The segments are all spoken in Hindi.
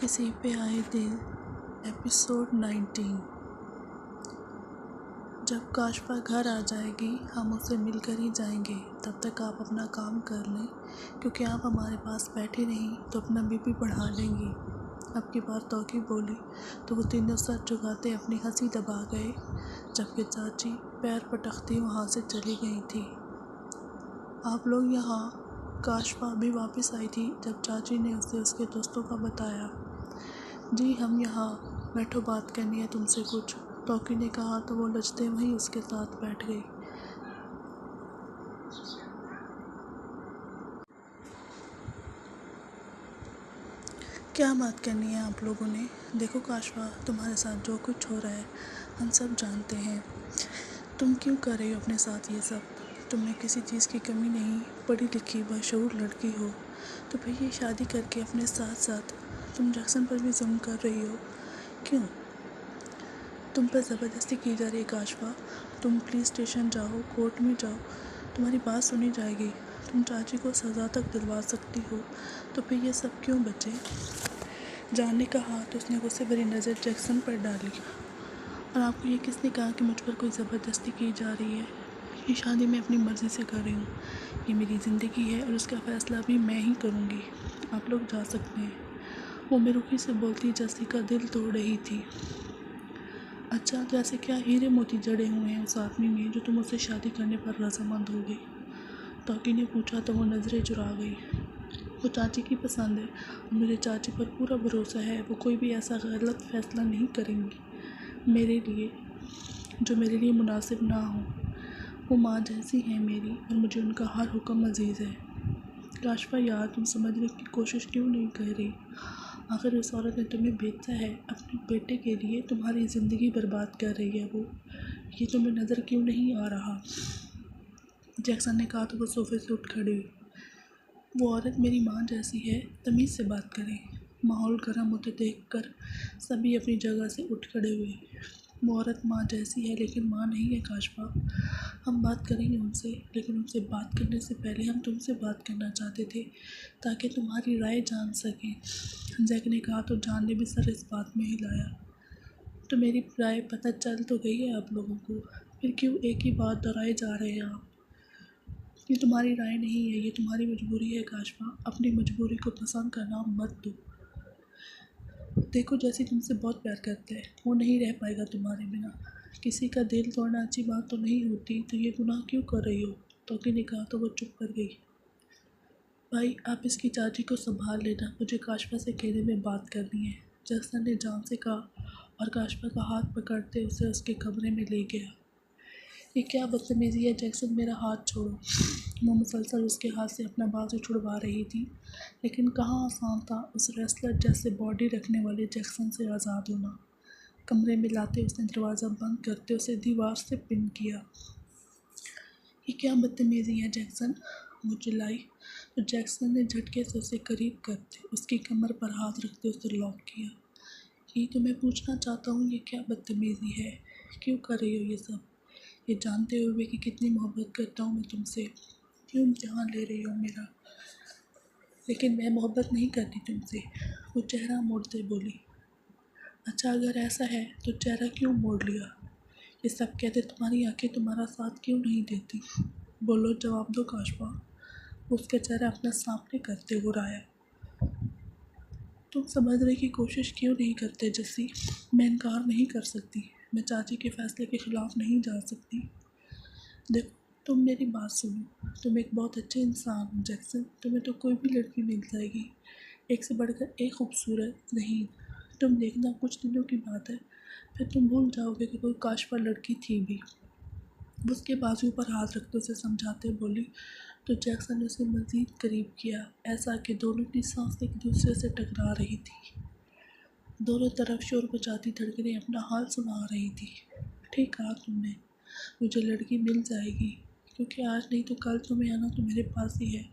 किसी पे आए दिल एपिसोड 19। जब काशफा घर आ जाएगी हम उससे मिलकर ही जाएंगे। तब तक आप अपना काम कर लें, क्योंकि आप हमारे पास बैठे नहीं तो अपना बीपी बढ़ा लेंगी। अब की बार तौकी बोली तो वो तीनों सर झुकाते अपनी हंसी दबा गए, जबकि चाची पैर पटकती वहाँ से चली गई थी। आप लोग यहाँ। काशफा भी वापस आई थी जब चाची ने उसे उसके दोस्तों का बताया। जी हम यहाँ, बैठो बात करनी है तुमसे कुछ, तौकी ने कहा तो वो लजते वहीं उसके साथ बैठ गई। क्या बात करनी है आप लोगों ने? देखो काशफा, तुम्हारे साथ जो कुछ हो रहा है हम सब जानते हैं। तुम क्यों कर रही हो अपने साथ ये सब? तुम्हें किसी चीज़ की कमी नहीं, पढ़ी लिखी बशऊर लड़की हो, तो फिर ये शादी करके अपने साथ साथ तुम जैक्सन पर भी जुल्म कर रही हो। क्यों? तुम पर ज़बरदस्ती की जा रही है काशफा। तुम पुलिस स्टेशन जाओ, कोर्ट में जाओ, तुम्हारी बात सुनी जाएगी। तुम चाची को सज़ा तक दिलवा सकती हो, तो फिर ये सब क्यों बचे? जाने का हाथ उसने गुस्से भरी नज़र जैक्सन पर डाली। और आपको ये किसने कहा कि मुझ पर कोई ज़बरदस्ती की जा रही है? ये शादी मैं अपनी मर्ज़ी से कर रही हूँ। ये मेरी ज़िंदगी है और उसका फ़ैसला भी मैं ही करूँगी। आप लोग जा सकते हैं। वो बेरुखी से बोलती जैसी का दिल तोड़ रही थी। अच्छा, तो ऐसे क्या हीरे मोती जड़े हुए हैं उस आदमी में जो तुम उससे शादी करने पर रजामंद हो गई? तौकी ने पूछा तो वो नज़रें चुरा गई। वो चाची की पसंद है और मुझे चाची पर पूरा भरोसा है। वो कोई भी ऐसा गलत फ़ैसला नहीं करेंगी मेरे लिए जो मेरे लिए मुनासिब ना हो। वो माँ जैसी है मेरी और मुझे उनका हर हुक्म अजीज़ है। काशफा यार, तुम समझने की कोशिश क्यों नहीं कर रही? आखिर उस औरत ने तुम्हें बेचा है अपने बेटे के लिए, तुम्हारी ज़िंदगी बर्बाद कर रही है वो। ये तुम्हें नज़र क्यों नहीं आ रहा? जैक्सन ने कहा तो वो सोफे से उठ खड़ी हुई। वो औरत मेरी माँ जैसी है, तमीज़ से बात करें। माहौल गर्म होते देखकर सभी अपनी जगह से उठ खड़े हुए। वो औरत माँ जैसी है लेकिन माँ नहीं है काशफा। हम बात करेंगे उनसे, लेकिन उनसे बात करने से पहले हम तुमसे बात करना चाहते थे ताकि तुम्हारी राय जान सकें। जैक ने कहा तो जान ने भी सर इस बात में हिलाया। तो मेरी राय पता चल तो गई है आप लोगों को, फिर क्यों एक ही बात दोहराए जा रहे हैं आप? ये तुम्हारी राय नहीं है, ये तुम्हारी मजबूरी है काशफा। अपनी मजबूरी को पसंद करना मत दो। देखो जैसी तुमसे बहुत प्यार करता है, वो नहीं रह पाएगा तुम्हारे बिना। किसी का दिल तोड़ना अच्छी बात तो नहीं होती, तो ये गुनाह क्यों कर रही हो? तौकी ने कहा तो वो चुप कर गई। भाई आप इसकी चाची को संभाल लेना, मुझे काशफा से अकेले में बात करनी है, जैक्सन ने जान से कहा और काशफा का हाथ पकड़ते उसे उसके कमरे में ले गया। ये क्या बदतमीज़ी है जैक्सन, मेरा हाथ छोड़ो। वो मुसलसल उसके हाथ से अपना बाजू छुड़वा रही थी, लेकिन कहाँ आसान था उस रेसलर जैसे बॉडी रखने वाले जैक्सन से आज़ाद होना। कमरे में लाते उसने दरवाज़ा बंद करते उसे दीवार से पिन किया। ये क्या बदतमीज़ी है जैक्सन, वो चिल्लाई। तो जैक्सन ने झटके से उसे करीब करते उसकी कमर पर हाथ रखते उसे लॉक किया। यही तो मैं पूछना चाहता हूँ, ये क्या बदतमीज़ी है? क्यों कर रही हो ये सब? ये जानते हुए कि कितनी मोहब्बत करता हूँ मैं तुमसे, क्यों इम्तिहान ले रही हो मेरा? लेकिन मैं मोहब्बत नहीं करती तुमसे, वो चेहरा मोड़ते बोली। अच्छा अगर ऐसा है तो चेहरा क्यों मोड़ लिया? ये सब कहते तुम्हारी आंखें तुम्हारा साथ क्यों नहीं देती? बोलो, जवाब दो काशफा। उसका चेहरा अपना सामने करते हो रहा है। तुम समझने की कोशिश क्यों नहीं करते जस्सी? मैं इनकार नहीं कर सकती, मैं चाची के फैसले के ख़िलाफ़ नहीं जा सकती। देखो तुम मेरी बात सुनो, तुम एक बहुत अच्छे इंसान हो जैक्सन, तुम्हें तो कोई भी लड़की मिल जाएगी, एक से बढ़कर एक खूबसूरत। नहीं, तुम देखना कुछ दिनों की बात है, फिर तुम भूल जाओगे कि कोई काशफा लड़की थी भी। उसके बाजू पर हाथ रखते उसे समझाते बोली तो जैक्सन ने उसे मज़ीद करीब किया, ऐसा कि दोनों की सांसें एक दूसरे से टकरा रही थी। दोनों तरफ शोर मचाती धड़कनें अपना हाल सुना रही थी। ठीक कहा तुमने, मुझे लड़की मिल जाएगी, क्योंकि आज नहीं तो कल तुम्हें आना तो मेरे पास ही है,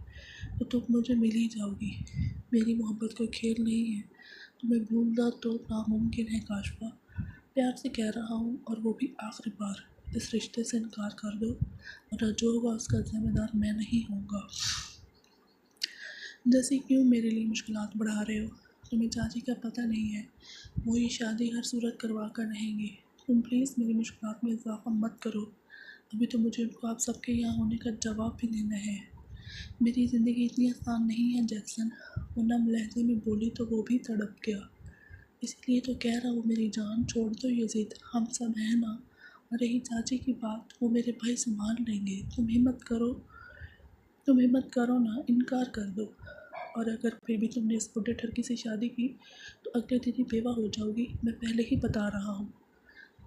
तो तुम मुझे मिल ही जाओगी। मेरी मोहब्बत कोई खेल नहीं है, तुम्हें भूलना तो नामुमकिन है काशफा। प्यार से कह रहा हूँ और वो भी आखिरी बार, इस रिश्ते से इनकार कर दो, और जो होगा उसका जिम्मेदार मैं नहीं होऊंगा। जैसे क्यों मेरे लिए मुश्किलात बढ़ा रहे हो? तुम्हें चाची का पता नहीं है, वो ये शादी हर सूरत करवा कर रहेंगे। तुम प्लीज़ मेरी मुश्किलात में इजाफा मत करो। अभी तो मुझे उनको आप सबके यहाँ होने का जवाब भी देना है। मेरी ज़िंदगी इतनी आसान नहीं है जैक्सन। वो नम लहजे में बोली तो वो भी तड़प गया। इसलिए तो कह रहा हूँ मेरी जान, छोड़ दो ये ज़िद, हम सब हैं ना। और रही चाची की बात, वो मेरे भाई संभाल लेंगे। तुम हिम्मत करो ना, इनकार कर दो। और अगर फिर भी तुमने इस बुढ़े ठरकी से शादी की तो अगले दिन ही बेवा हो जाओगी, मैं पहले ही बता रहा हूँ।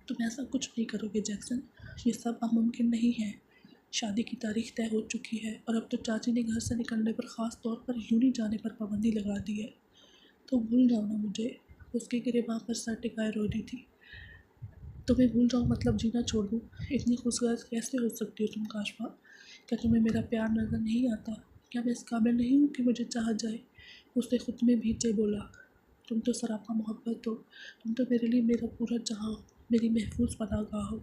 तुम ऐसा कुछ नहीं करोगे जैक्सन, ये सब अब मुमकिन नहीं है। शादी की तारीख तय हो चुकी है और अब तो चाची ने घर से निकलने पर, ख़ास तौर पर यूं नहीं जाने पर पाबंदी लगा दी है। तो भूल जाओ ना मुझे। उसके गिरेबान पर सर टिकाए रो रही थी। तुम्हें भूल जाओ मतलब जीना छोड़ दूँ? इतनी खुशगवार कैसे हो सकती हो तुम काशफा? क्या तुम्हें मेरा प्यार नज़र नहीं आता? क्या मैं इस काबिल नहीं हूँ कि मुझे चाहा जाए? उसने खुद में भींचे बोला। तुम तो सरापा मोहब्बत हो। तुम तो मेरे लिए मेरा पूरा जहाँ हो, मेरी महफूज पनाहगाह हो,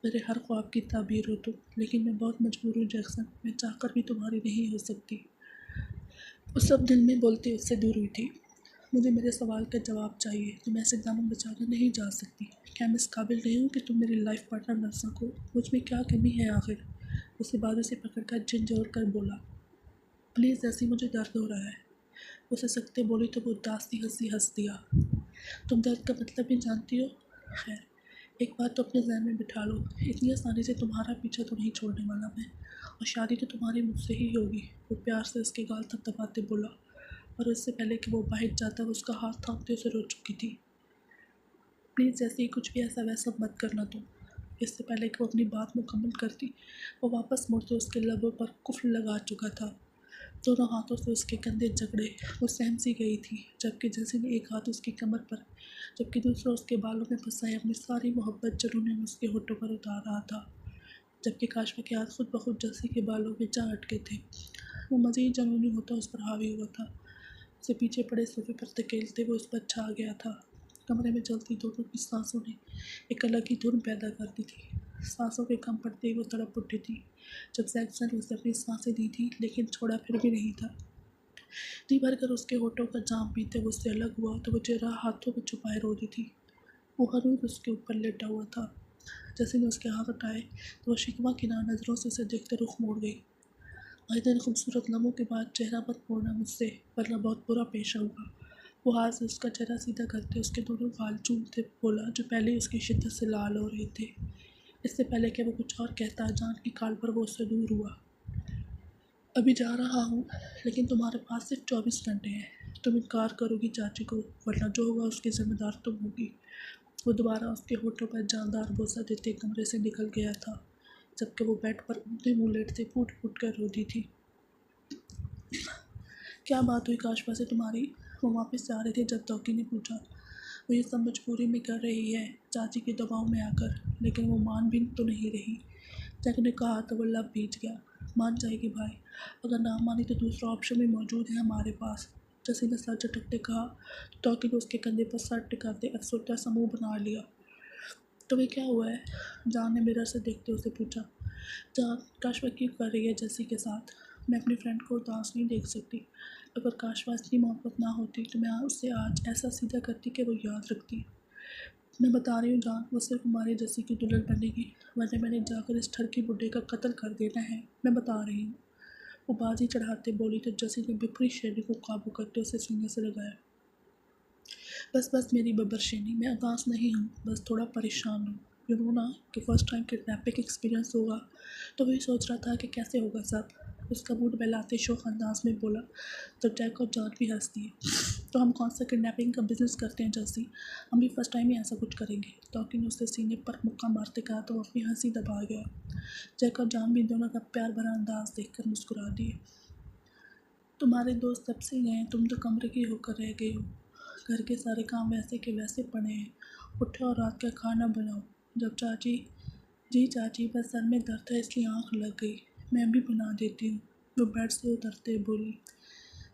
मेरे हर ख्वाब की ताबीर हो तुम। लेकिन मैं बहुत मजबूर हूँ जैक्सन, मैं चाहकर भी तुम्हारी नहीं हो सकती। उस सब दिल में बोलते उससे दूर हुई थी। मुझे मेरे सवाल का जवाब चाहिए। तुम ऐसे दामन बचाकर नहीं जा सकती। क्या मैं इस काबिल नहीं हूँ कि तुम मेरी लाइफ पार्टनर बन सको? मुझ में क्या कमी है आखिर? उसे बाजू से पकड़कर झिझोर कर बोला। प्लीज़, ऐसी मुझे दर्द हो रहा है। उसे सकते बोली तो वो उदास सी हंसी हंस दिया। तुम दर्द का मतलब भी जानती हो? खैर, एक बात तो अपने जहन में बिठा लो, इतनी आसानी से तुम्हारा पीछा तो नहीं छोड़ने वाला मैं। और शादी तो तुम्हारी मुझसे ही होगी। वो प्यार से उसके गाल थपथपाते बोला, और उससे पहले कि वो बाहर जाता वो उसका हाथ थामते उसे रो चुकी थी। प्लीज़, जैसे ही कुछ भी ऐसा वैसा मत करना तुम। इससे पहले कि वो अपनी बात मुकम्मल करती, वो वापस मुड़ते उसके लबों पर कुफ्ल लगा चुका था। दोनों हाथों से उसके कंधे जकड़े। वो सहम सी गई थी, जबकि जैसे ने एक हाथ उसकी कमर पर, जबकि दूसरा उसके बालों में फंसाए अपनी सारी मोहब्बत जुनून उसके होठों पर उतार रहा था। जबकि काशफा के हाथ खुद ब खुद जैसे के बालों में जा अटके थे। वो मज़ीद जुनूनी होता उस पर हावी हुआ था। उसे पीछे पड़े सोफे पर धकेलते हुए उस पर छा गया था। कमरे में चलती दोनों की सांसों ने एक अलग ही धुन पैदा कर दी थी। सांसों के कम पड़ते ही वो तड़प उठी थी। जब जैक्सन ने उसे अपनी सांसें दी थी, लेकिन छोड़ा फिर भी नहीं था। जी भर कर उसके होठों का जाम पीते वो उससे अलग हुआ तो वो चेहरा हाथों में छुपाए रो रही थी। वो हर रोज उसके ऊपर लेटा हुआ था। जैसे ने उसके हाथ उठाए तो वो शिकवा किनार नज़रों से उसे देखते रुख मोड़ गई। आज दिन खूबसूरत लम्हों के बाद चेहरा मत मोड़ना मुझसे, वरना बहुत बुरा पेश आऊँगा। वो हाथ से उसका चेहरा सीधा करते उसके दोनों गाल चूमते बोला, जो पहले ही उसकी शिद्दत से लाल हो रहे थे। इससे पहले कि वो कुछ और कहता, जान की काल पर वो उससे दूर हुआ। अभी जा रहा हूँ, लेकिन तुम्हारे पास सिर्फ 24 घंटे हैं। तुम इनकार करोगी चाची को, वरना जो होगा उसकी जिम्मेदार तुम होगी। वो दोबारा उसके होठों पर जानदार बोसा देते कमरे से निकल गया था, जबकि वो बेड पर ऊँधे मुँह लेटते फूट फूट कर रोती थी। क्या बात हुई काशफा से तुम्हारी? वो वापस जा रहे थे जब तौकी ने पूछा। वो ये सब मजबूरी में कर रही है, चाची के दबाव में आकर, लेकिन वो मान भी तो नहीं रही। जैक ने कहा तो वो लब भीज गया। मान जाएगी भाई, अगर ना मानी तो दूसरा ऑप्शन भी मौजूद है हमारे पास। जैसे ने सर झटकते कहा तो तौकी ने उसके कंधे पर सर टिकाते अफसोटा सा मुँह बना लिया। तुम्हें क्या हुआ है? जान ने मिरर से देखते उसे पूछा। जान, काशवा क्यों कर रही है जैसी के साथ? मैं अपनी फ्रेंड को उदास नहीं देख सकती। अगर काशवा इतनी मोहब्बत ना होती तो मैं उससे आज ऐसा सीधा करती कि वो याद रखती। मैं बता रही हूँ जान, वो सिर्फ हमारे जैसी की दुल्हन बनेगी, वरना मैंने जाकर इस ठरकी बुढ़े का कत्ल कर देना है। मैं बता रही हूँ। वो बाजी चढ़ाते बोली तो जसी ने बिखरी शेरनी को काबू करते उसे सीने से लगाया। बस बस मेरी बब्बरशेनी, मैं उदास नहीं हूँ, बस थोड़ा परेशान हूँ। यू नो ना कि फ़र्स्ट टाइम किडनैपिंग एक्सपीरियंस होगा, तो वही सोच रहा था कि कैसे होगा सब। उसका मूड बहलाते शौक अंदाज में बोला, तो जैक और जॉन भी हंस दिए। तो हम कौन सा किडनैपिंग का बिजनेस करते हैं जैसी, हम भी फर्स्ट टाइम ही ऐसा कुछ करेंगे। टॉकी ने उसके सीने पर मुक्का मारते कहा तो वो अपनी हंसी दबा गया। जैक और जॉन भी दोनों का प्यार भरा अंदाज देखकर मुस्कुरा दिए। तुम्हारे दोस्त तब से गए, तुम तो कमरे की होकर रह गई हो। घर के सारे काम वैसे के वैसे पड़े हैं। उठो और रात का खाना बनाओ। जब चाची जी चाची, बस सर में दर्द है इसलिए आँख लग गई, मैं भी बना देती हूँ। वो बेड से उतरते बोली।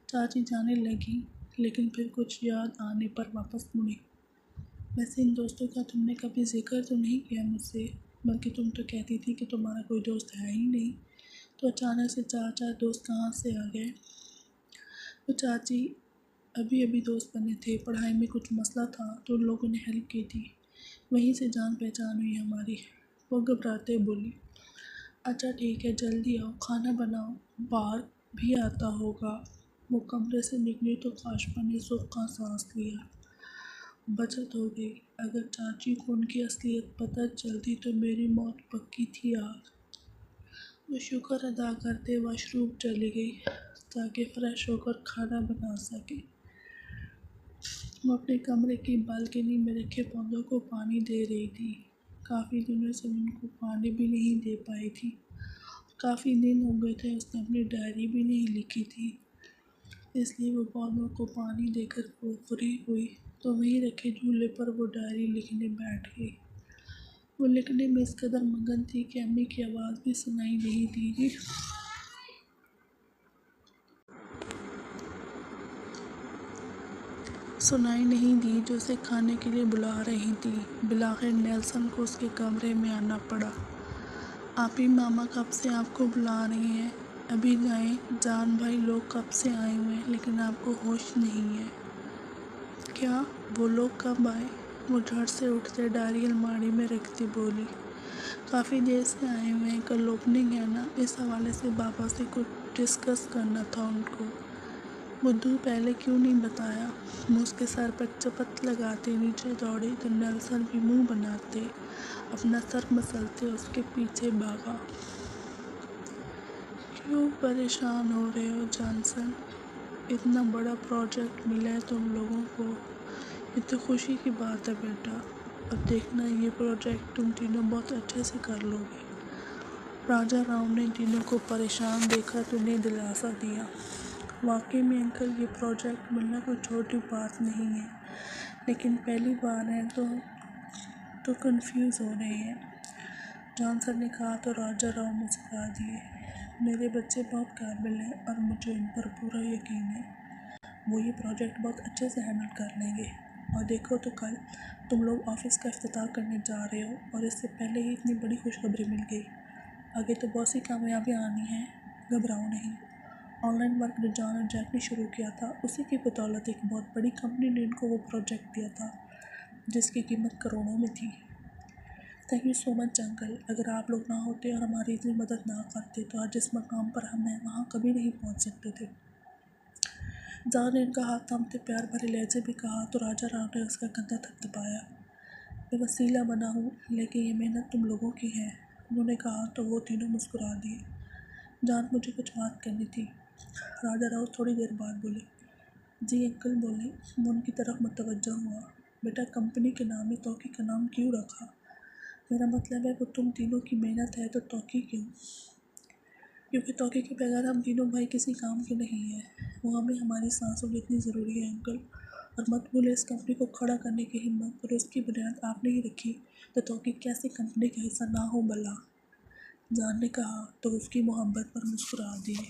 चाची जाने लगी, लेकिन फिर कुछ याद आने पर वापस मुड़ी। वैसे इन दोस्तों का तुमने कभी जिक्र तो नहीं किया मुझसे, बल्कि तुम तो कहती थी कि तुम्हारा कोई दोस्त है ही नहीं। तो अचानक से चार चार दोस्त कहाँ से आ गए? वो चाची अभी अभी दोस्त बने थे, पढ़ाई में कुछ मसला था तो उन लोगों ने हेल्प की थी। वहीं से जान पहचान हुई हमारी। वो घबराते बोली, अच्छा ठीक है, जल्दी आओ, खाना बनाओ, बाहर भी आता होगा। वो कमरे से निकली तो काशफा ने सुख का सांस लिया। बचत हो गई। अगर चाची को उनकी असलियत पता चलती तो मेरी मौत पक्की थी आज। वो शुक्र अदा करते वॉशरूम चली गई ताकि फ़्रेश होकर खाना बना सके। वो अपने कमरे की बालकनी में रखे पौधों को पानी दे रही थी। काफ़ी दिनों से उनको पानी भी नहीं दे पाई थी। काफ़ी दिन हो गए थे उसने अपनी डायरी भी नहीं लिखी थी। इसलिए वो पौधों को पानी देकर वो फ्री हुई तो वहीं रखे झूले पर वो डायरी लिखने बैठ गई। वो लिखने में इस कदर मगन थी कि अम्मी की आवाज़ भी सुनाई नहीं दी। सुनाई नहीं दी जो उसे खाने के लिए बुला रही थी। बिलाखिर नेल्सन को उसके कमरे में आना पड़ा। आपी मामा कब से आपको बुला रही हैं। अभी जाएं, जान भाई लोग कब से आए हुए हैं लेकिन आपको होश नहीं है क्या। वो लोग कब आए। वो झट से उठते डायरी अलमारी में रखती बोली, काफ़ी देर से आए हुए हैं, कल ओपनिंग है ना, इस हवाले से बाबा से कुछ डिस्कस करना था उनको। बुद्धू पहले क्यों नहीं बताया। मैं उसके सर पर चपत लगाते नीचे दौड़ी तो नेल्सन भी मुंह बनाते अपना सर मसलते उसके पीछे भागा। क्यों परेशान हो रहे हो जॉनसन, इतना बड़ा प्रोजेक्ट मिला है तुम लोगों को, ये तो खुशी की बात है बेटा। अब देखना ये प्रोजेक्ट तुम तीनों बहुत अच्छे से कर लोगे। राजा राव ने तीनों को परेशान देखकर उन्हें दिलासा दिया। वाकई में अंकल ये प्रोजेक्ट मिलना कोई छोटी बात नहीं है, लेकिन पहली बार है तो कंफ्यूज हो रहे हैं। जॉनसन ने कहा तो राजा राव मुस्कुरा दिए। मेरे बच्चे बहुत काबिल हैं और मुझे इन पर पूरा यकीन है। वो ये प्रोजेक्ट बहुत अच्छे से हैंडल कर लेंगे। और देखो तो कल तुम लोग ऑफिस का इफ्तिताह करने जा रहे हो और इससे पहले ही इतनी बड़ी खुशखबरी मिल गई। आगे तो बहुत सी कामयाबियाँ आनी हैं, घबराओ नहीं। ऑनलाइन वर्क जो जॉन और जैक ने शुरू किया था उसी की बदौलत एक बहुत बड़ी कंपनी ने इनको वो प्रोजेक्ट दिया था जिसकी कीमत करोड़ों में थी। Thank you so much uncle, अगर आप लोग ना होते और हमारी इतनी मदद ना करते तो आज जिस मकाम पर हम हैं वहाँ कभी नहीं पहुँच सकते थे। जॉन ने इनका हाथ थामते प्यार भरे लहजे भी कहा तो राजा राव ने उसका कंधा थपथपाया। मैं वसीला बना हूँ लेकिन ये मेहनत तुम लोगों की है, उन्होंने कहा तो वो तीनों मुस्कुरा दिए। जॉन मुझे कुछ बात करनी थी। राजा राव थोड़ी देर बाद बोले। जी अंकल बोले। मैं उनकी तरफ मुतवज्जो हुआ। बेटा कंपनी के नाम में तौकी का नाम क्यों रखा। मेरा मतलब है वो तुम तीनों की मेहनत है तो तौकी क्यों। क्योंकि तौकी के बगैर हम तीनों भाई किसी काम के नहीं हैं। वो हमें हमारी सांसों में इतनी ज़रूरी है अंकल। और मत भूले इस कंपनी को खड़ा करने की हिम्मत और उसकी बुनियाद आपने ही रखी तो तौकी कैसे कंपनी का हिस्सा ना हो भला। जान ने कहा तो उसकी मोहब्बत पर मुस्कुरा दिए।